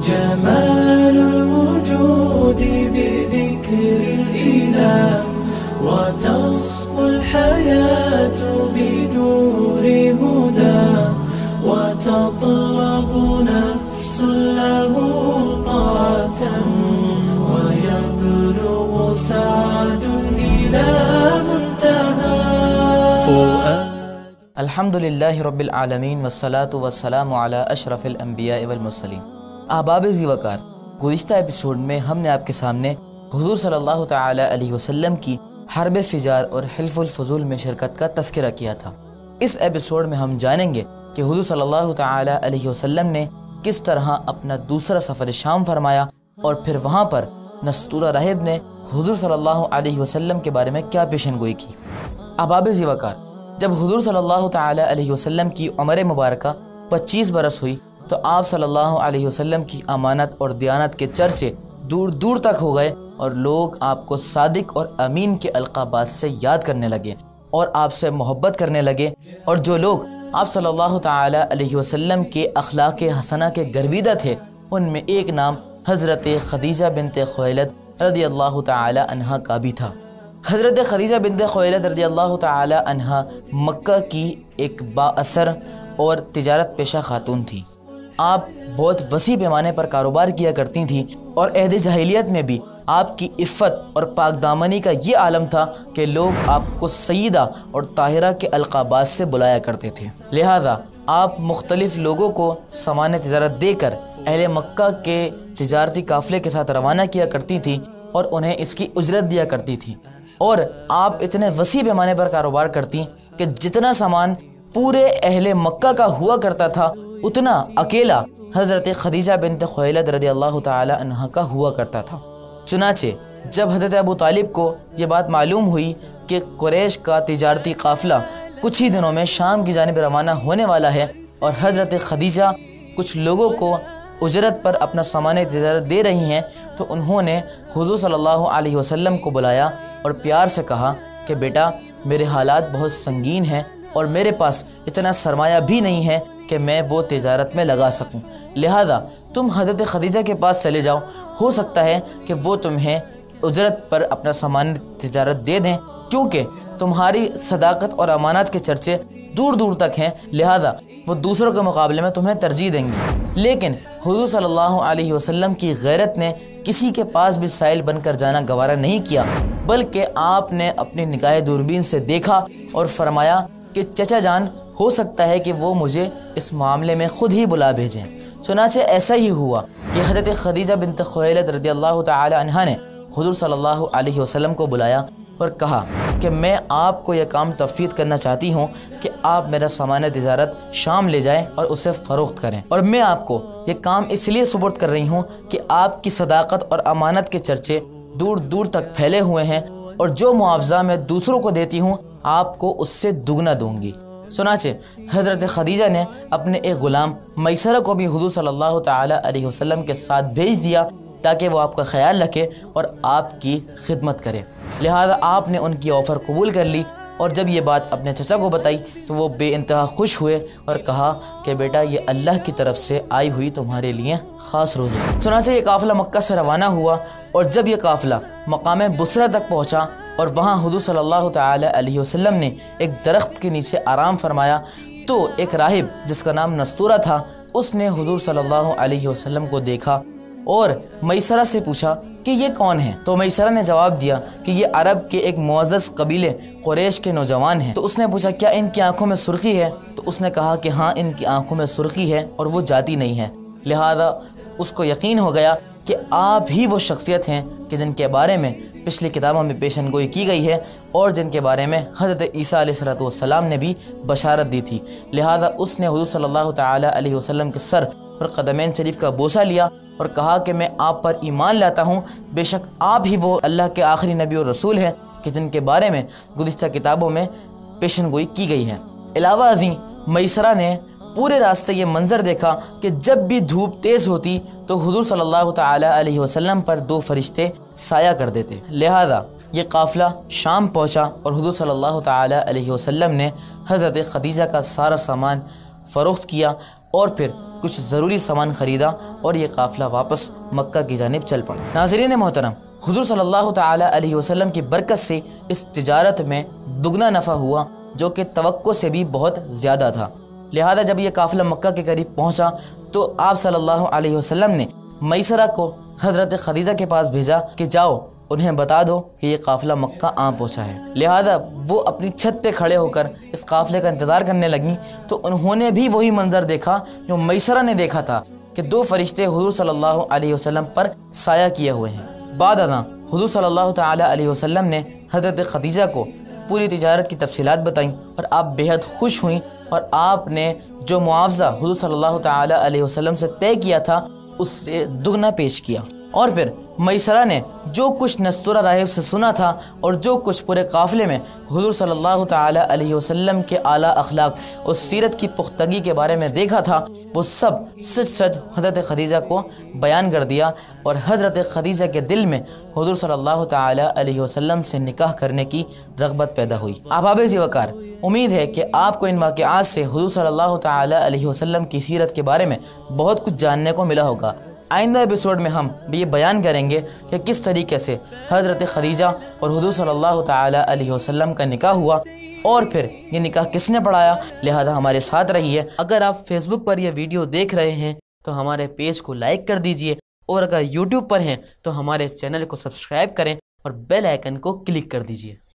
جمال الوجود بذكر الإله وتصفو الحياة بنور هدى وتطلب نفس له طاعة ويبلغ سعد إلى منتهى الحمدللہ رب العالمین والصلاة والسلام علی اشرف الانبیاء والمرسلین۔ احباب ذی وقار، گزشتہ ایپیسوڈ میں ہم نے آپ کے سامنے حضور صلی اللہ تعالی علیہ وسلم کی حرب فجار اور حلف الفضول میں شرکت کا تذکرہ کیا تھا۔ اس ایپیسوڈ میں ہم جانیں گے کہ حضور صلی اللہ تعالی علیہ وسلم نے کس طرح اپنا دوسرا سفر شام فرمایا اور پھر وہاں پر نستورہ راہب نے حضور صلی اللہ علیہ وسلم کے بارے میں کیا پیشن گوئی کی۔ احباب ذی وقار، جب حضور صلی اللہ تعالی علیہ وسلم کی عمر مبارکہ 25 برس ہوئی تو آپ صلی اللہ علیہ وسلم کی امانت اور دیانت کے چرچے دور دور تک ہو گئے اور لوگ آپ کو صادق اور امین کے القابات سے یاد کرنے لگے اور آپ سے محبت کرنے لگے، اور جو لوگ آپ صلی اللہ تعالی علیہ وسلم کے اخلاق حسنہ کے گرویدہ تھے ان میں ایک نام حضرت خدیجہ بنت خویلد رضی اللہ تعالی عنہا کا بھی تھا۔ حضرت خدیجہ بنت خویلد رضی اللہ تعالی عنہا مکہ کی ایک با اثر اور تجارت پیشہ خاتون تھی۔ آپ بہت وسیع پیمانے پر کاروبار کیا کرتی تھیں اور عہد جاہلیت میں بھی آپ کی عفت اور پاک دامنی کا یہ عالم تھا کہ لوگ آپ کو سیدہ اور طاہرہ کے القابات سے بلایا کرتے تھے، لہذا آپ مختلف لوگوں کو سامان تجارت دے کر اہل مکہ کے تجارتی قافلے کے ساتھ روانہ کیا کرتی تھیں اور انہیں اس کی اجرت دیا کرتی تھیں، اور آپ اتنے وسیع پیمانے پر کاروبار کرتی کہ جتنا سامان پورے اہل مکہ کا ہوا کرتا تھا اتنا اکیلا حضرت خدیجہ بنت خویلد رضی اللہ تعالی عنہ کا ہوا کرتا تھا۔ چنانچہ جب حضرت ابو طالب کو یہ بات معلوم ہوئی کہ قریش کا تجارتی قافلہ کچھ ہی دنوں میں شام کی جانب روانہ ہونے والا ہے اور حضرت خدیجہ کچھ لوگوں کو اجرت پر اپنا سامان تجارت دے رہی ہیں، تو انہوں نے حضور صلی اللہ علیہ وسلم کو بلایا اور پیار سے کہا کہ بیٹا، میرے حالات بہت سنگین ہیں اور میرے پاس اتنا سرمایہ بھی نہیں ہے کہ میں وہ تجارت میں لگا سکوں، لہذا تم حضرت خدیجہ کے پاس چلے جاؤ، ہو سکتا ہے کہ وہ تمہیں اجرت پر اپنا سامان تجارت دے دیں، کیونکہ تمہاری صداقت اور امانت کے چرچے دور دور تک ہیں، لہذا وہ دوسروں کے مقابلے میں تمہیں ترجیح دیں گے۔ لیکن حضور صلی اللہ علیہ وسلم کی غیرت نے کسی کے پاس بھی سائل بن کر جانا گوارا نہیں کیا، بلکہ آپ نے اپنی نگاہ دوربین سے دیکھا اور فرمایا کہ چچا جان، ہو سکتا ہے کہ وہ مجھے اس معاملے میں خود ہی بلا بھیجیں۔ چنانچہ ایسا ہی ہوا کہ حضرت خدیجہ بنت خویلد رضی اللہ تعالی عنہا نے حضور صلی اللہ علیہ وسلم کو بلایا اور کہا کہ میں آپ کو یہ کام تفویض کرنا چاہتی ہوں کہ آپ میرا سامان تجارت شام لے جائیں اور اسے فروخت کریں، اور میں آپ کو یہ کام اس لیے سپرد کر رہی ہوں کہ آپ کی صداقت اور امانت کے چرچے دور دور تک پھیلے ہوئے ہیں، اور جو معاوضہ میں دوسروں کو دیتی ہوں آپ کو اس سے دگنا دوں گی۔ چنانچہ حضرت خدیجہ نے اپنے ایک غلام میسرہ کو بھی حضور صلی اللہ تعالی علیہ وسلم کے ساتھ بھیج دیا تاکہ وہ آپ کا خیال رکھے اور آپ کی خدمت کرے، لہذا آپ نے ان کی آفر قبول کر لی، اور جب یہ بات اپنے چچا کو بتائی تو وہ بے انتہا خوش ہوئے اور کہا کہ بیٹا، یہ اللہ کی طرف سے آئی ہوئی تمہارے لیے خاص روزی ہے۔ چنانچہ یہ قافلہ مکہ سے روانہ ہوا، اور جب یہ قافلہ مقام بصرہ تک پہنچا اور وہاں حضور صلی اللہ تعالی علیہ وسلم نے ایک درخت کے نیچے آرام فرمایا، تو ایک راہب جس کا نام نستورہ تھا اس نے حضور صلی اللہ علیہ وسلم کو دیکھا اور میسرہ سے پوچھا کہ یہ کون ہے؟ تو میسرہ نے جواب دیا کہ یہ عرب کے ایک معزز قبیلے قریش کے نوجوان ہیں۔ تو اس نے پوچھا کیا ان کی آنکھوں میں سرخی ہے؟ تو اس نے کہا کہ ہاں، ان کی آنکھوں میں سرخی ہے اور وہ جاتی نہیں ہے، لہذا اس کو یقین ہو گیا کہ آپ ہی وہ شخصیت ہیں کہ جن کے بارے میں پچھلی کتابوں میں پیشن گوئی کی گئی ہے اور جن کے بارے میں حضرت عیسیٰ علیہ السلام نے بھی بشارت دی تھی، لہذا اس نے حضور صلی اللہ تعالی علیہ وسلم کے سر اور قدمین شریف کا بوسہ لیا اور کہا کہ میں آپ پر ایمان لاتا ہوں، بے شک آپ ہی وہ اللہ کے آخری نبی اور رسول ہیں کہ جن کے بارے میں گزشتہ کتابوں میں پیشن گوئی کی گئی ہے۔ علاوہ ازیں میسرہ نے پورے راستے یہ منظر دیکھا کہ جب بھی دھوپ تیز ہوتی تو حضور صلی اللہ تعالی علیہ وسلم پر 2 فرشتے سایہ کر دیتے، لہذا یہ قافلہ شام پہنچا اور حضور صلی اللہ تعالی علیہ وسلم نے حضرت خدیجہ کا سارا سامان فروخت کیا اور پھر کچھ ضروری سامان خریدا اور یہ قافلہ واپس مکہ کی جانب چل پڑا۔ ناظرین محترم، حضور صلی اللہ تعالیٰ علیہ وسلم کی برکت سے اس تجارت میں دگنا نفع ہوا، جو کہ توقع سے بھی بہت زیادہ تھا۔ لہذا جب یہ قافلہ مکہ کے قریب پہنچا تو آپ صلی اللہ علیہ وسلم نے میسرہ کو حضرت خدیجہ کے پاس بھیجا کہ جاؤ انہیں بتا دو کہ یہ قافلہ مکہ آ پہنچا ہے۔ لہذا وہ اپنی چھت پہ کھڑے ہو کر اس قافلے کا انتظار کرنے لگیں تو انہوں نے بھی وہی منظر دیکھا جو میسرہ نے دیکھا تھا کہ دو فرشتے حضور صلی اللہ علیہ وسلم پر سایہ کیے ہوئے ہیں۔ بعد ازاں حضور صلی اللہ تعالیٰ علیہ وسلم نے حضرت خدیجہ کو پوری تجارت کی تفصیلات بتائیں اور آپ بےحد خوش ہوئیں، اور آپ نے جو معاوضہ حضور صلی اللہ تعالیٰ علیہ وسلم سے طے کیا تھا اس سے دگنا پیش کیا۔ اور پھر میسرہ نے جو کچھ نستورہ راہب سے سنا تھا اور جو کچھ پورے قافلے میں حضور صلی اللہ تعالیٰ علیہ وسلم کے اعلیٰ اخلاق اور سیرت کی پختگی کے بارے میں دیکھا تھا، وہ سب سچ سچ حضرت خدیجہ کو بیان کر دیا، اور حضرت خدیجہ کے دل میں حضور صلی اللہ تعالیٰ علیہ وسلم سے نکاح کرنے کی رغبت پیدا ہوئی۔ احباب ذی وقار، امید ہے کہ آپ کو ان واقعات سے حضور صلی اللہ تعالیٰ علیہ وسلم کی سیرت کے بارے میں بہت کچھ جاننے کو ملا ہوگا۔ آئندہ ایپیسوڈ میں ہم یہ بیان کریں گے کہ کس طریقے سے حضرت خدیجہ اور حضور صلی اللہ تعالیٰ علیہ وسلم کا نکاح ہوا، اور پھر یہ نکاح کس نے پڑھایا۔ لہذا ہمارے ساتھ رہیے۔ اگر آپ فیس بک پر یہ ویڈیو دیکھ رہے ہیں تو ہمارے پیج کو لائک کر دیجئے، اور اگر یوٹیوب پر ہیں تو ہمارے چینل کو سبسکرائب کریں اور بیل آئیکن کو کلک کر دیجئے۔